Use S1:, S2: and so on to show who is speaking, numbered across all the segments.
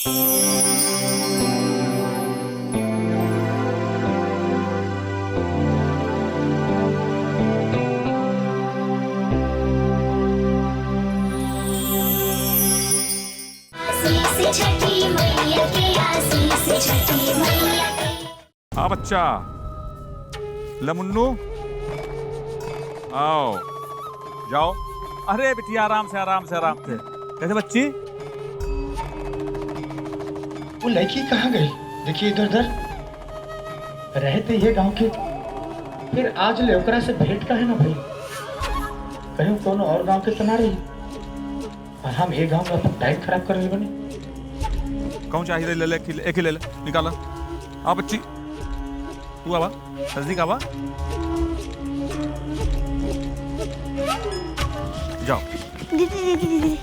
S1: हाँ बच्चा, लमुन्नू आओ, जाओ। अरे बिटिया आराम से आराम से आराम से। कैसे बच्ची?
S2: वो लड़की कहाँ गई? देखिए इधर उधर रहते ये गांव के, फिर आज ले ओकरा से भेंट का है ना भाई। कहीं कोनो और गांव के तो ना रही और हम ये गांव में अपना टाइम खराब कर रहे बने।
S1: कौन चाहिए? ले ले एक ही ले ले, निकाला। आ बच्ची तू आवा, नजदीक आवा, जाओ।
S3: दीदी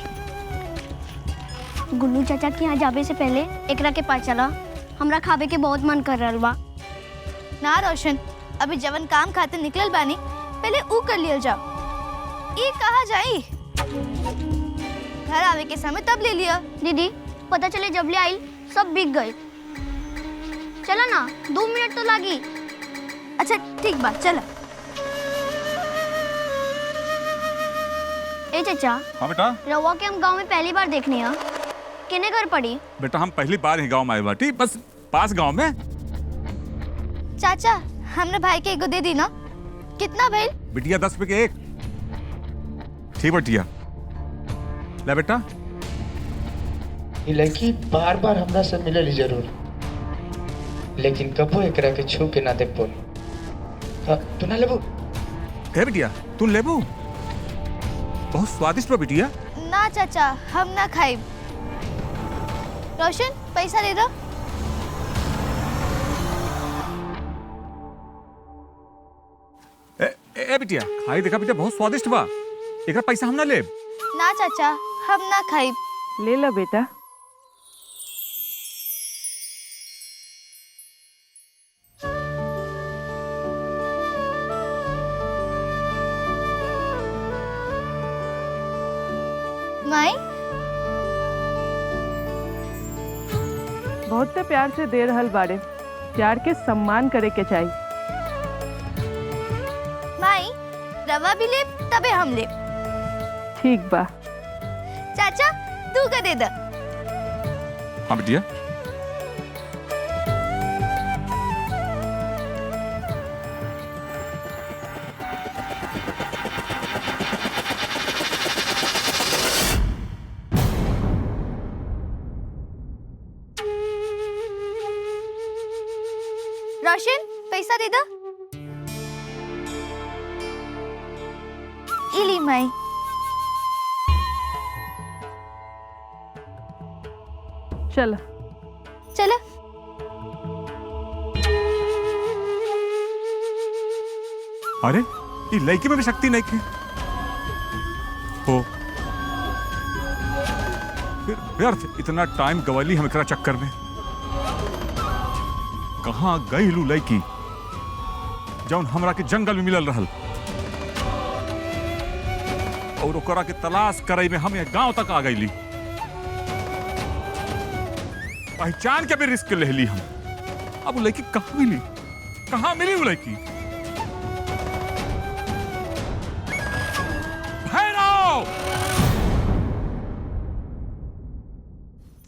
S3: गुल्लू चाचा के यहाँ जाबे से पहले एकरा के पास चला, हमरा खावे के बहुत मन कर रहा बा।
S4: ना रोशन, अभी जवन काम खाते निकलल बानी, पहले ऊ कर लियल जाओ। ये कहा जाई? घर आवे के समय तब ले लिया।
S3: दीदी पता चले जब ले आई सब बिक गए। चला ना, 2 मिनट तो लगी।
S4: अच्छा ठीक बा, चला।
S3: ए चाचा।
S1: हाँ बेटा।
S3: रवा के हम गांव में पहली बार देखने हैं, किने घर पड़ी?
S1: बेटा हम पहली बार ही गांव में आए बाटी, बस पास गांव में।
S4: चाचा हमने भाई के एगो दे दी ना, कितना भाई?
S1: बिटिया 10 रुपए के एक। ठीक बिटिया, ले बेटा।
S2: ये लड़की बार बार हमरा से मिले जरूर, लेकिन कबो एकरा के छू के ना देख बोल। तू ना लेबू?
S1: कहे बिटिया तू लेबू? बहुत स्वादिष्ट बा बिटिया।
S4: ना चाचा, हम ना खाइब। रोशन पैसा दे दो।
S1: ए बिटिया खाई देखा बिटिया, बहुत स्वादिष्ट बा। एकरा पैसा हम ना लेब।
S4: ना चाचा, हम ना खाइब।
S5: ले लो बेटा।
S4: माई
S5: बहुत प्यार से दे रहल बाड़े, प्यार के सम्मान करे के चाहिए।
S4: माई रवा भी ले तबे हम ले।
S5: ठीक बा।
S4: चाचा तू का दे दा।
S1: हाँ बिटिया।
S4: रोशन पैसा दे दो। इली माई।
S5: चल
S4: चलो।
S1: अरे ये लड़की में भी शक्ति नहीं थी। हो फिर व्यर्थ इतना टाइम गवाली हम एकरा चक्कर में। कहाँ गई लू लड़की जौन हमरा के जंगल में मिलल रहल, और ओकरा के तलाश करे में हम ये गांव तक आ गईली। पहचान के भी रिस्क ले ली हम। अब वो लड़की कहाँ मिली? कहाँ मिली वो लड़की? भैरव!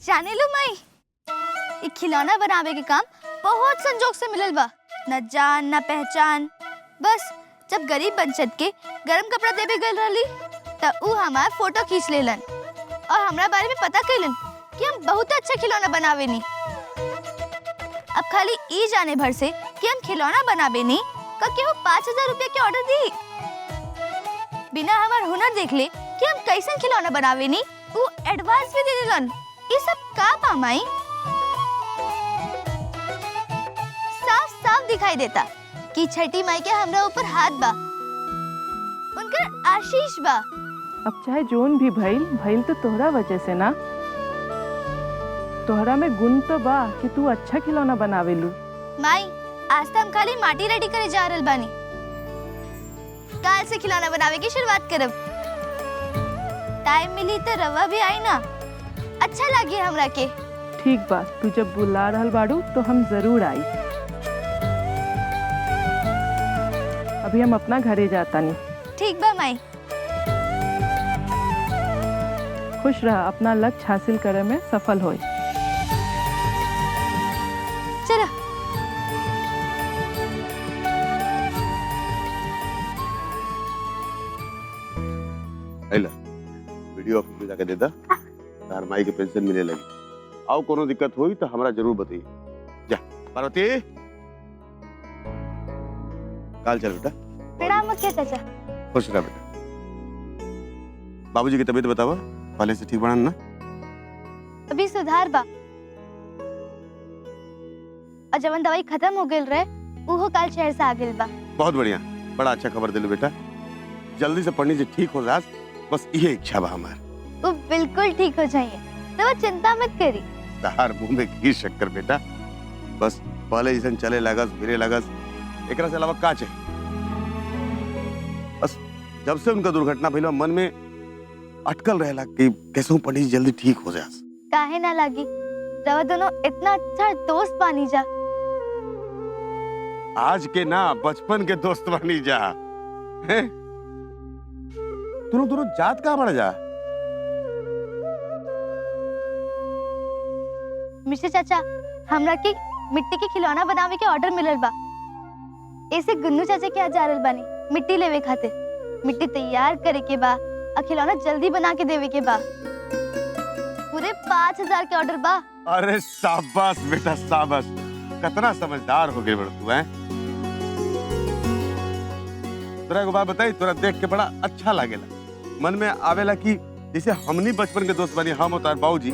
S4: जाने लो माई, ये खिलौना बनावे के काम बहुत संजोग से मिलल बा। न जान न पहचान। बस जब गरीब बच्चन के गरम कपड़ा देवे गल रहली त ऊ हमार फोटो खींच लेलन और हमरा बारे में पता कैलन कि हम बहुत अच्छा खिलौना बनावेनी। अब खाली ई जाने भर से कि हम खिलौना बनावेनी का केहू 5000 रुपया के ऑर्डर दी, बिना हमार हुनर देख ले कि हम कैसन खिलौना बनावेनी, ऊ एडवांस भी दे देलन। ये सब का पामाई? साफ साफ दिखाई देता कि छठी माई के हमरा ऊपर हाथ बा, उनकर आशीष बा।
S5: अब चाहे जोन भी भइल तो तोहरा वजह से ना। तोहरा में गुण तो बा कि तू अच्छा खिलौना बनावेलू।
S4: माई आज तो हम खाली माटी रेडी करे जा रहल बानी, काल से खिलौना बनावे की शुरुआत करब। टाइम मिली तो रवा भी आई ना, अच्छा लगी हमरा के।
S5: ठीक बा, तू जब बुला रहल बाड़ू तो हम जरूर आई। अभी हम अपना घरे जाता नहीं।
S4: ठीक बा माई।
S5: खुश रह, अपना लक्ष्य हासिल करे में सफल होई।
S4: चलो।
S6: आइला वीडियो ऑफिस में जाके देता, तार माई के पेंशन मिले लगी। आओ कोनो दिक्कत हुई तो हमरा जरूर बताइए। जा पार्वती, काल चल बेटा।
S4: प्रणाम मुखिया चाचा।
S6: खुश रह बेटा। बाबूजी की तबीयत बतावा, पहले से ठीक बनन ना?
S4: अभी सुधार बा, और जवन दवाई खत्म हो गई रहे वो काल शहर से आ गई बा।
S6: बहुत बढ़िया, बड़ा अच्छा खबर दिलू बेटा। जल्दी से पढ़नी से ठीक हो जास, बस ये इच्छा बा हमार।
S4: वो बिल्कुल ठीक हो जाइए, तो वो चिंता मत करी।
S6: तार मुंह में घी शक्कर बेटा, बस पहले जैसे चले लगस फिरे लगस, एकरा से अलावा का चाहिए? बस जब से उनका दुर्घटना भइल मन में अटकल रहेला कि कैसे पंडित जी जल्दी ठीक हो जास।
S4: काहे ना लागी, रवा दोनों इतना अच्छा दोस्त बानी जा।
S6: आज के ना बचपन के दोस्त बनी जा। हैं? दोनों जात कहाँ बढ़ जा?
S4: मिश्र चाचा, हमरा के मिट्टी के खिलौना बनावे के ऑर्डर मिलल बा। ऐसे गुन्नू चाचा के आज जा रहल बानी मिट्टी लेवे खातिर। मिट्टी तैयार करे के बा और खिलौना जल्दी बना के देवे के बा। पूरे 5000 के ऑर्डर बा।
S6: अरे शाबाश बेटा शाबाश, कितना समझदार हो गए बड़ तू। हैं? तोरा को बात बताई, तोरा देख के बड़ा अच्छा लागेला। मन में आवेला कि जैसे हमनी बचपन के दोस्त बनी, हम और तार बाबूजी,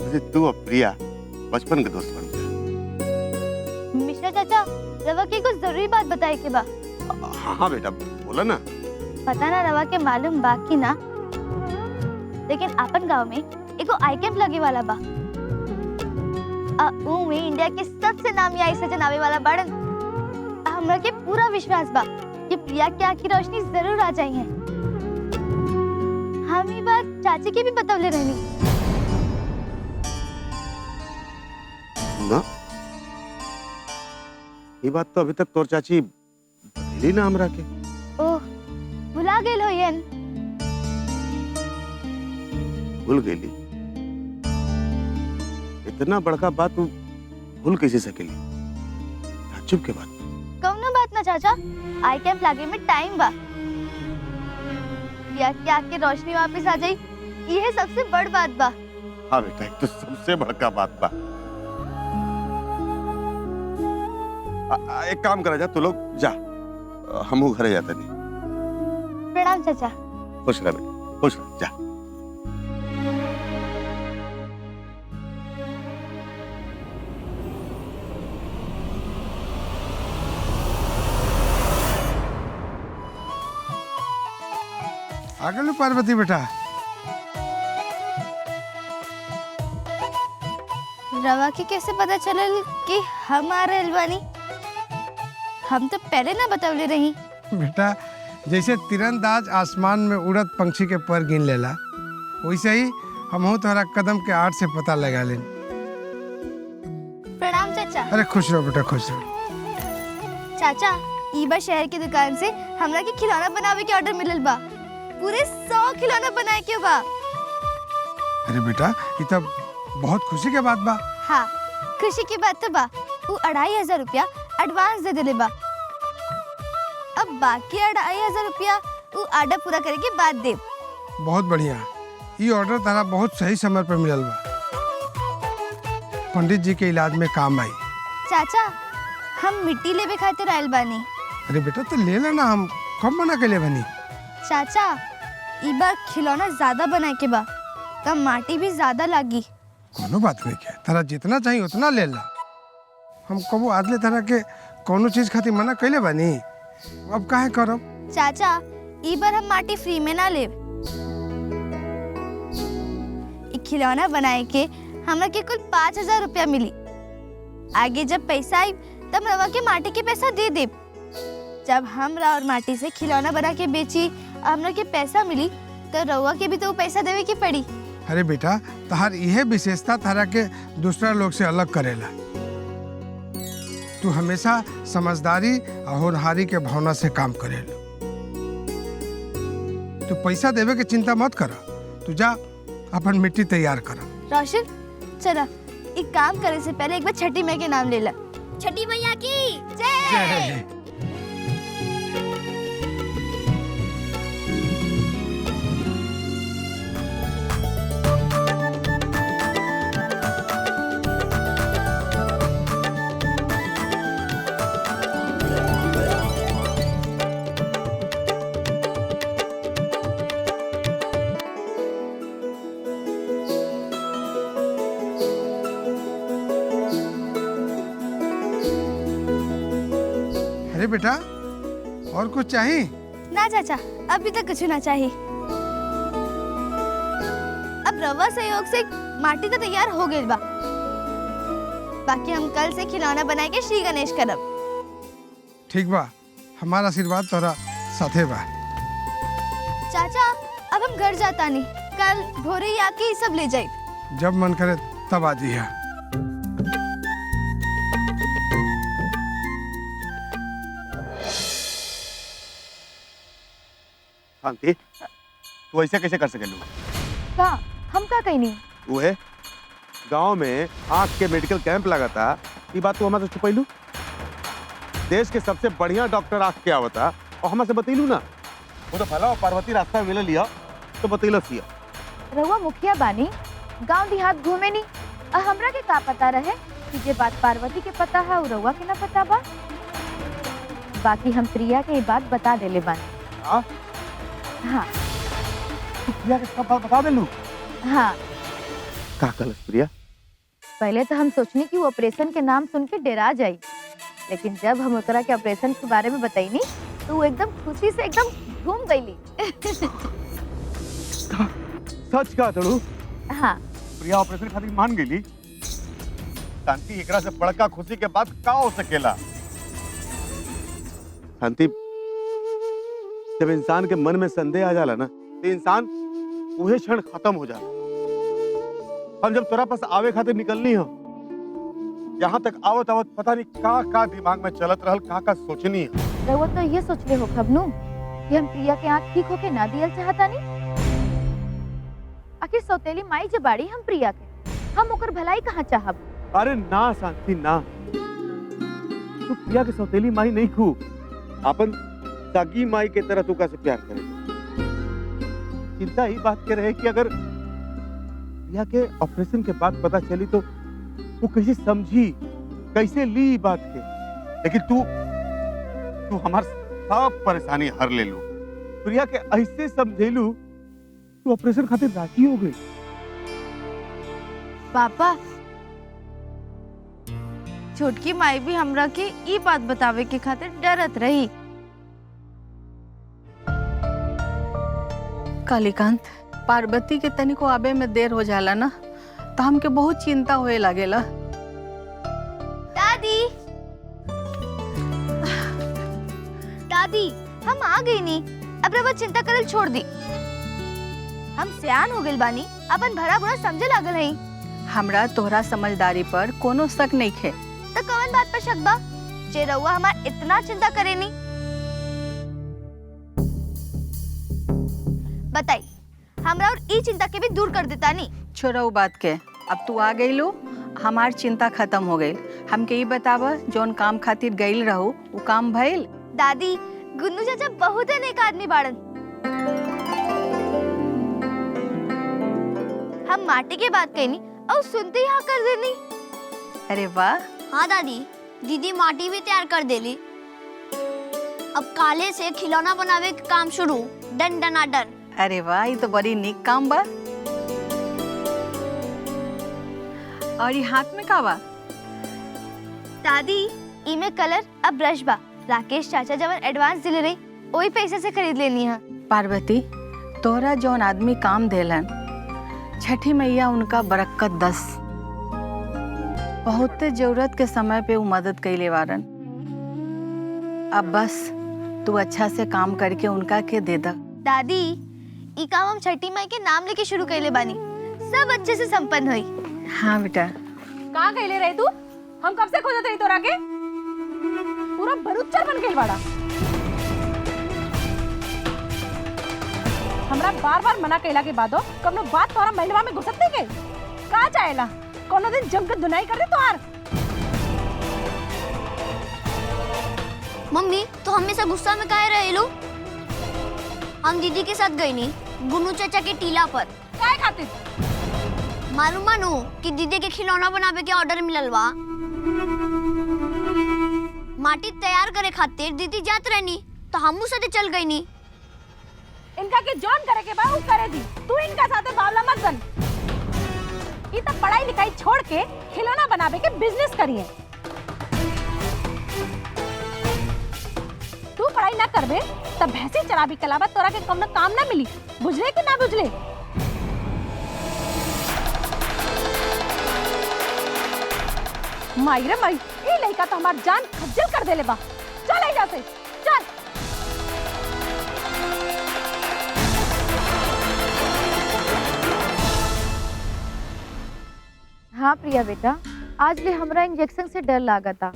S6: जैसे तू और प्रिया बचपन के दोस्त बन गए।
S4: मिश्रा चाचा, रवा के कुछ जरूरी बात बताए के बा।
S6: हाँ बेटा बोला ना।
S4: पता ना रवा के मालूम बा कि ना, लेकिन अपन गांव में एगो आई कैंप लगे वाला बा। ऊ में इंडिया के सबसे नामी आई सजन आवे वाला बाड़न। हमरा के पूरा विश्वास बा कि प्रिया की आँख की रोशनी जरूर आ जाई है। हम ये बात चाची के भी बतवले रहनी।
S6: ना ये बात तो अभी तक तोर चाची बतैली ना हमरा के।
S4: ओह, भुला गइल होयन।
S6: भूल गई? इतना बड़का बात तू भूल कैसे सकेली? ताज्जुब के बात।
S4: कौनो बात ना चाचा, आई कैंप लागे में टाइम बा। प्रिया की आँख की रोशनी वापस आ जाई, ये सबसे बड़ बात बा।
S6: हाँ बेटा, एक तो सबसे बड़का बात बा। एक काम करा जा, तू लोग जा, हमू घरे जाते नहीं।
S4: प्रणाम चाचा।
S6: खुश रह बेटा, खुश रह, जा।
S7: आगे लो पार्वती बेटा।
S4: रवा के कैसे पता चलल कि हम आ रहल बानी? हम तो पहले ना बतवले रही।
S7: बेटा जैसे तीरंदाज आसमान में उड़त पंछी के पर गिन लेला, वैसे ही हमहू तोहरा कदम के आड़ से पता लगा लेन।
S4: प्रणाम चाचा।
S7: अरे खुश रहो बेटा, खुश रहो।
S4: चाचा, ई बार शहर की दुकान से हमरा के खिलौना बनावे के ऑर्डर मिलल बा। पूरे 100 खिलौना बनाए के बा।
S7: अरे बेटा ये तो बहुत खुशी के बात बा।
S4: हाँ, खुशी की बात तो बा। वो 2500 रुपया एडवांस दे देले बा। अब बाकी 2500 रुपया वो ऑर्डर पूरा करे के बाद दे।
S7: बहुत बढ़िया, ये ऑर्डर तारा बहुत सही समय पर मिलल बा। पंडित जी के इलाज में काम आई।
S4: चाचा, हम मिट्टी लेवे खातिर आयल बानी।
S7: अरे बेटा तो ले लेना, हम कब मना के ले बनी।
S4: चाचा, ई बार खिलौना ज्यादा बनाए के बा, तब माटी भी ज्यादा लागी।
S7: कोनो बात नहीं है, तारा जितना चाहिए उतना ले ला। हम कबो आदले तरह के कोनो चीज खातिर मना कैले बानी, अब काहे करब?
S4: चाचा, ई बार हम माटी फ्री में ना लेब। ई खिलौना बनाए के हमरा के कुल 5000 रुपया मिली। आगे जब पैसा आई तब रवा के माटी के पैसा दे देब। जब हमरा और माटी से खिलौना बना के बेची हमरा के पैसा मिली तो रवा के भी तो वो पैसा देवे के पड़ी।
S7: अरे बेटा, तहार यह विशेषता तारा के दूसरा लोग से अलग करेला। तू हमेशा समझदारी और होनहारी के भावना से काम करेला। तू पैसा देवे के चिंता मत कर, तू जा अपन मिट्टी तैयार कर।
S4: रोशन चला, एक काम करे से पहले एक बार छठी मैया के नाम ले ला।
S3: छठी मैया की जय।
S7: जय। अरे बेटा, और कुछ चाहिए?
S4: ना चाचा, अभी तक कुछ ना चाहिए। अब रवा सहयोग से माटी तो तैयार हो गई बा। बाकी हम कल से खिलौना बनाए के श्री गणेश करब।
S7: ठीक बा, हमारा आशीर्वाद तोरा साथे बा।
S4: चाचा अब हम घर जाता नहीं, कल भोरे ही आके ये सब ले जाए।
S7: जब मन करे तब आ जिया।
S6: शांति, तू ऐसे कैसे कर सकेलू?
S8: का हम का कहीं नहीं।
S6: वो है गांव में आंख के मेडिकल कैंप लगा था, ये बात तू हमारे से छुपैलू? देश के सबसे बढ़िया डॉक्टर आंख के आवता और हमारे से बतैलू ना। वो तो भला पार्वती रास्ता में मिल लिया तो बतैलस हिया।
S8: रहुआ मुखिया बानी, गांव देहात घूमे नहीं, और हमरा के का पता रहे कि जे बात पार्वती के पता है वो रहुआ के ना पता बा। बाकी हम प्रिया के ये बात बता देले बानी।
S6: हाँ?
S8: हाँ
S6: प्रिया के सब बात बता देलू?
S8: हाँ,
S6: का कलस प्रिया?
S8: पहले तो हम सोचनी कि वो ऑपरेशन के नाम सुन के डरा जाई, लेकिन जब हम ओकरा के ऑपरेशन के बारे में बताईनी तो वो एकदम खुशी से एकदम घूम गईली।
S6: सच का तड़ू?
S8: हाँ,
S6: प्रिया ऑपरेशन खातिर मान गईली? शांति, एकरा से बड़का खुशी के बाद का हो सकेला? शांति, जब इंसान के मन में संदेह आ जाला ना, तो इंसान वही क्षण खत्म हो जाला। हम जब तोरा पास आवे खातिर निकलनी हो, यहाँ तक आवत आवत पता नहीं का दिमाग में चलत रहल, का सोचनी है।
S8: रहुआ तो ये सोच ले हो खबनू कि हम प्रिया के आँख ठीक होके ना दियल चाहता नहीं। आखिर सौतेली माई जे बाड़ी हम प्रिया के, हम ओकर भलाई कहाँ चाहब?
S6: अरे ना शांति ना, तू प्रिया के सौतेली माई नहीं खू, अपन सगी माई के तरह तू कैसे प्यार करे। चिंता ही बात के रहे कि अगर प्रिया के ऑपरेशन के बाद पता चली तो वो कैसे समझी, कैसे ली बात के। लेकिन तू हमार सब परेशानी हर ले लू, प्रिया के ऐसे समझेलू, तू ऑपरेशन खातिर राजी हो गई।
S4: पापा, छोटकी माई भी हमरा के ई बात बतावे के खातिर डरत रही।
S9: कालीकांत, पार्वती के तनिको आबे में देर हो जाला ना तो हमके बहुत चिंता होए लागेला।
S4: दादी, दादी हम आ गई नी, अब रवा चिंता करल छोड़ दी। हम सियान हो गइल बानी, अपन भरा बुरा समझे लागल हई।
S9: हमरा तोहरा समझदारी पर कोनो शक नहीं खे।
S4: तो कौन बात पर शक बा जे रउआ हमार इतना चिंता करेनी? बताई, हमरा और ई चिंता के भी दूर कर देता नी।
S9: छोड़ो बात के, अब तू आ गईलू, हमार चिंता खत्म हो गई। हमके ये बतावा, जोन काम खातिर गईल रहू वो काम भइल?
S4: दादी, गुन्नू चाचा बहुत नेक आदमी बाड़न। हम माटी के बात कहनी और सुनते ही हाँ कर देनी।
S9: अरे वाह।
S3: हाँ दादी, दीदी माटी भी तैयार कर देली। अब काले से खिलौना बनावे के काम शुरू, डन डना डन।
S9: अरे वाह, ये तो बड़ी नीक काम बा। और ये हाथ में का बा?
S4: दादी, इमे कलर अब ब्रश बा। राकेश चाचा जब एडवांस दिले रही वही पैसे से खरीद लेनी है।
S9: पार्वती, तोहरा जौन आदमी काम देलन, छठी मैया उनका बरकत दस। बहुत जरूरत के समय पे वो मदद कैले वारन। अब बस तू अच्छा से काम करके उनका के दे दा।
S4: दादी, ई काम हम छठी माई के नाम लेके शुरू कैले बानी। सब अच्छे से संपन्न हुई।
S9: हाँ बेटा।
S10: कहाँ गईले रहे तू? हम कब से खोजत रही तोरा के? पूरा भरुच्चर बन गइल बाड़ा। हमरा बार-बार मना कइला के बादो कबनो बात तोरा महिलवा में घुसत नहीं गई। का चाहेला? कोनो दिन जम के दुनाई कर दे तोहार।
S3: मम्मी तो हमेशा गुस्सा में काहे रहेलू? हम दीदी के साथ गई नहीं गुन्नू चाचा के टीला पर।
S10: काहे खातिर?
S3: मालूम मानू कि दीदी के खिलौना बनावे के ऑर्डर मिलल बा। माटी तैयार करे खातिर दीदी जात रहनी तो हमू साथे चल गई नी।
S10: इनका के जॉन करे के बा उ करे दी। तू इनका साथे बावला मत बन। ई त पढ़ाई लिखाई छोड़ के खिलौना बनावे के बिजनेस करिए। तू पढ़ाई ना करबे तब भैंसी चराबी के अलावा तोरा के कौनो काम ना मिली। बुझले कि ना बुझले? माई रे माई, ई लइका तो हमार जान खज्जल कर देले बा। चल एजा से, चल।
S8: हाँ प्रिया बेटा, आज ले हमरा इंजेक्शन से डर लागा था,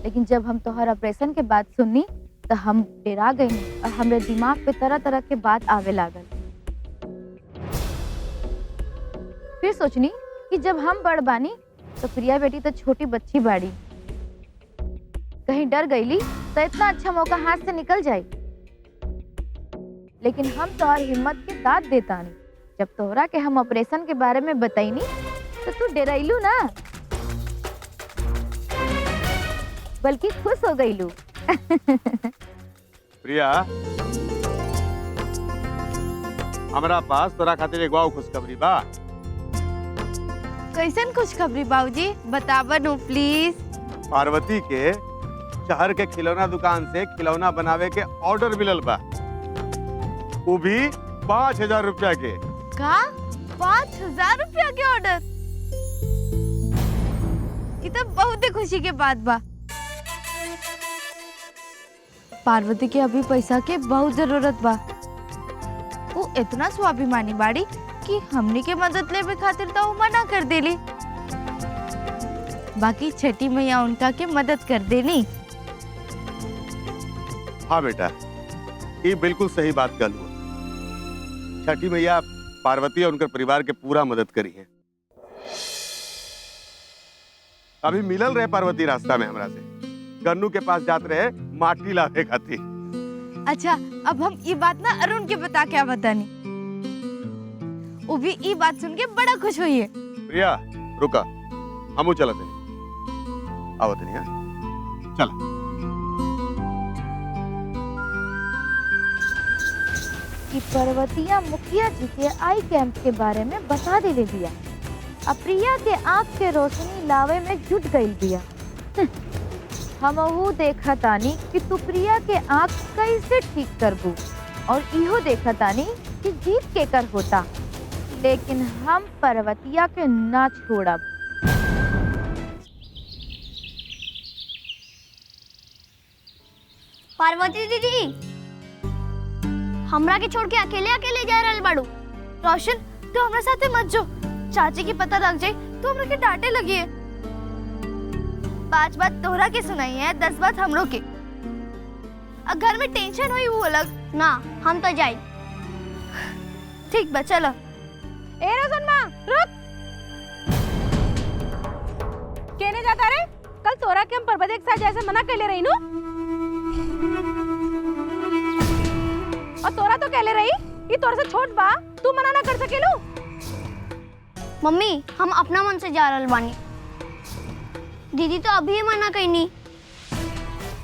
S8: लेकिन जब हम तोहर ऑपरेशन के बात सुननी तो हम डरा गई और हमरे दिमाग पे तरह तरह के बात आवे लागल। फिर सोचनी कि जब हम बड़ बानी तो प्रिया बेटी तो छोटी बच्ची बाड़ी, कहीं डर गईली तो इतना अच्छा मौका हाथ से निकल जाए। लेकिन हम तोहर हिम्मत के दाद देतानी। जब तोहरा के हम ऑपरेशन के बारे में बताईनी तो तू डराइलू ना, बल्कि खुश हो गईलू।
S6: प्रिया, हमरा पास तोरा खातिर एगो और खुशखबरी बा।
S4: कैसन खुशखबरी बाबूजी? बतावा नो प्लीज।
S6: पार्वती के शहर के खिलौना दुकान से खिलौना बनावे के ऑर्डर मिलल बा, वो भी 5,000 रुपया के।
S4: का? 5,000 रुपया के ऑर्डर? ये तो बहुत ही खुशी के बात बा। पार्वती के अभी पैसा के बहुत जरूरत बा। वो इतना स्वाभिमानी बाड़ी कि हमनी के मदद लेवे खातिर तो मना कर देली। बाकी छठी मैया उनका के मदद कर देनी।
S6: हाँ बेटा, ये बिल्कुल सही बात कहलू। छठी मैया पार्वती और उनके परिवार के पूरा मदद करी है। अभी मिलल रहे पार्वती रास्ता में हमरा से, गन्नू के पास जात रहे माटी लावे खातिर।
S4: अच्छा, अब हम ये बात ना अरुण के बता क्या बतानी। वो भी ये बात सुन के बड़ा खुश हुई है।
S6: प्रिया रुका, हमू चलत नहीं। आवत नहीं है, चल।
S8: कि पर्वतिया मुखिया जी के आई कैंप के बारे में बता देले बिया। अब प्रिया के आँख के रोशनी लावे में जुट गई बिया। हमहू देखा तानी कि तू प्रिया के आँख कैसे ठीक करबू, और इहो देखा तानी कि जीत के कर होता, लेकिन हम पर्वतिया के ना छोड़ब।
S3: पार्वती दीदी, हमरा के छोड़ के अकेले अकेले जा रहल बाड़ू।
S4: रोशन, तू हमरा साथे मत जो। चाची की पता लग जाए तो हमरा के डांटे लगी है। 5 बात तोहरा के सुनाई है, 10 बात हमरो के। अब घर में टेंशन हुई वो अलग
S3: ना, हम तो जाई।
S4: ठीक बा, चलो।
S10: ए रोशन माँ, रुक। केने जाता रे? कल तोरा के हम पर्वत एक साथ जैसे मना कर ले रही नू। और तोरा तो कहले रही ये तोरा से छोट बा, तू मना ना कर सकेलू।
S3: मम्मी, हम अपना मन से जा रहल बानी। दीदी तो अभी मना कईनी।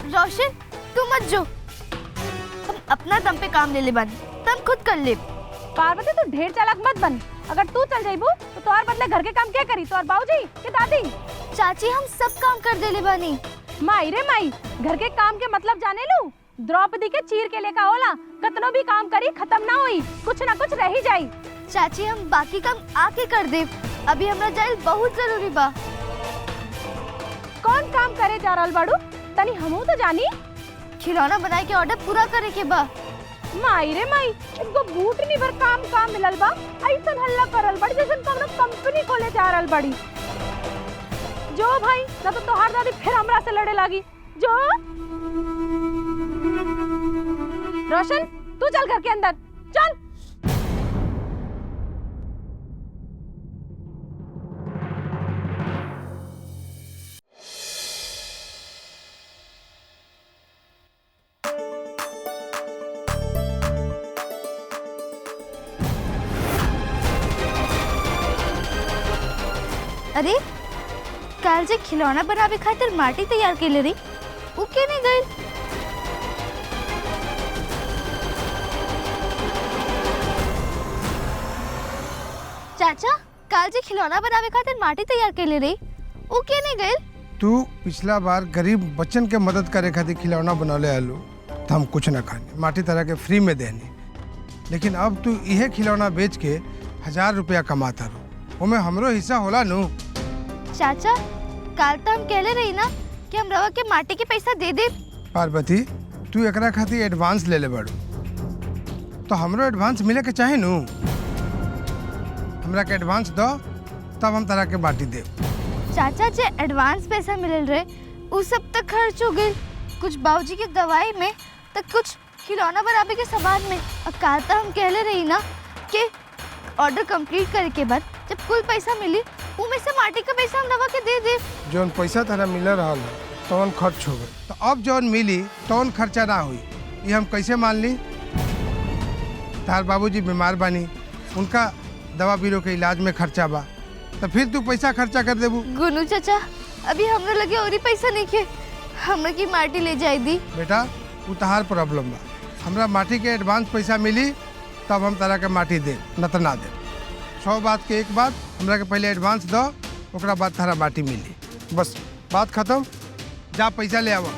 S4: रोशन, तू मत जो। हम अपना दम पे काम ले ले बानी, तब खुद कर ले।
S10: पार्वती, तू ढेर चालाक मत बन। अगर तू चल जाइबू तो तोहर बदले घर के काम क्या करी? तोहर बाबूजी के दादी?
S4: चाची, हम सब काम कर देले बानी।
S10: माई रे माई, घर के काम के मतलब जाने लू? द्रौपदी के चीर के लेका होला, कतनो भी काम करी खत्म ना हुई, कुछ ना कुछ रह ही जाई।
S4: चाची, हम बाकी काम आके कर दे। अभी हमरा जाइल बहुत जरूरी बा।
S10: कौन काम करे जा रहल बाड़ू? तनी हमहू तो जानी।
S4: खिलौना बनाए के ऑर्डर पूरा करे के बा।
S10: माई रे माई, इनको बूट नहीं भर काम मिलल बा। ऐसन हल्ला करल बड़ी जैसन कौनो कंपनी खोले जा रहल बड़ी। जो भाई, ना तो तोहार दादी फिर हमरा से लड़े लागी। जो रोशन, तू चल घर के अंदर चल।
S4: अरे काल जे खिलौना बनावे खातिर माटी तैयार केले रही, वो के नहीं गई? चाचा, काल जे खिलौना बनावे खातिर माटी तैयार केले रही, वो के नहीं गई?
S7: तू पिछला बार गरीब बच्चन के मदद करे खातिर खिलौना बनौले आलू, तो हम कुछ न खाने, माटी तरह के फ्री में देनी। लेकिन अब तू यह खिलौना बेच के 1000 रुपया कमाता रो, ओमे हमरो हिस्सा होला नु।
S4: चाचा, काल तो हम कहले रही ना कि हम रवा के माटी के पैसा दे दे।
S7: पार्वती, तू एकरा खातिर एडवांस ले ले बाड़ू, तो हमरो एडवांस मिले के चाहे नु। हमरा के एडवांस दो, तब हम तरह के बाटी दे।
S4: चाचा, जे एडवांस पैसा मिलल रहे वो सब तक खर्च हो गई, कुछ बाबूजी की दवाई में, तो कुछ खिलौना बनावे के सामान में। अब काल तो हम कहले रही ना कि ऑर्डर कंप्लीट करे के बाद जब कुल पैसा मिली उनमें से माटी का पैसा हम रवा के दे दे।
S7: जौन पैसा तारा मिल रहा है तौन खर्च हो गई, तो अब जौन मिली तौन खर्चा ना हुई, ये हम कैसे मान ली? तार बाबूजी बीमार बानी, उनका दवा बीरो के इलाज में खर्चा बा, तो फिर तू पैसा खर्चा कर देबू।
S4: गुनू चाचा, अभी हमरा लगे और ही पैसा नहीं के, हमरा की माटी ले जाए दी।
S7: बेटा, वो तहार प्रॉब्लम बा, हमरा माटी के एडवांस पैसा मिली तब हम तारा के माटी दे, न तो ना दे। 100 बात के एक बात, हमरा के पहले एडवांस दो, ओकरा बाद तारा माटी मिली, बस बात खत्म। जा पैसा ले आवा।